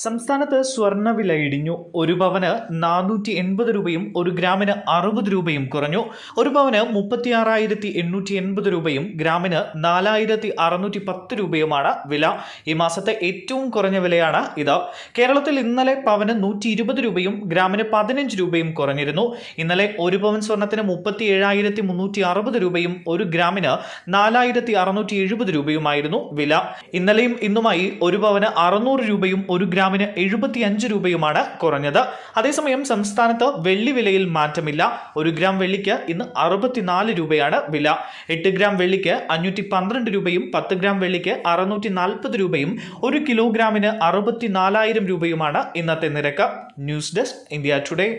സംസ്ഥാനത്ത് സ്വർണ്ണവില ഇടിഞ്ഞു. ഒരു പവന് 480 രൂപയും 1 ഗ്രാമിന് 60 രൂപയും കുറഞ്ഞു. ഒരു പവന് 36,880 രൂപയും ഗ്രാമിന് 4,610 രൂപയുമാണ് വില. ഈ മാസത്തെ ഏറ്റവും കുറഞ്ഞ വിലയാണ് ഇത്. കേരളത്തിൽ ഇന്നലെ പവന് 120 രൂപയും ഗ്രാമിന് 15 രൂപയും കുറഞ്ഞിരുന്നു. ഇന്നലെ ഒരു പവൻ സ്വർണ്ണത്തിന് 37,360 രൂപയും 1 ഗ്രാമിന് 4,670 രൂപയുമായിരുന്നു വില. ഇന്നലെയും ഇന്നുമായി ഒരു പവന് 600 രൂപയും 1 ഗ്രാമിന് 75 രൂപയുമാണ് കുറഞ്ഞത്. അതേസമയം സംസ്ഥാനത്ത് വെള്ളി വിലയിൽ മാറ്റമില്ല. 1 ഗ്രാം വെള്ളിക്ക് ഇന്ന് 64 രൂപയാണ് വില. 8 ഗ്രാം വെള്ളിക്ക് 512 രൂപയും 10 ഗ്രാം വെള്ളിക്ക് 640 രൂപയും 1 കിലോഗ്രാമിന് 64,000 രൂപയുമാണ് ഇന്നത്തെ നിരക്ക്. News desk India today.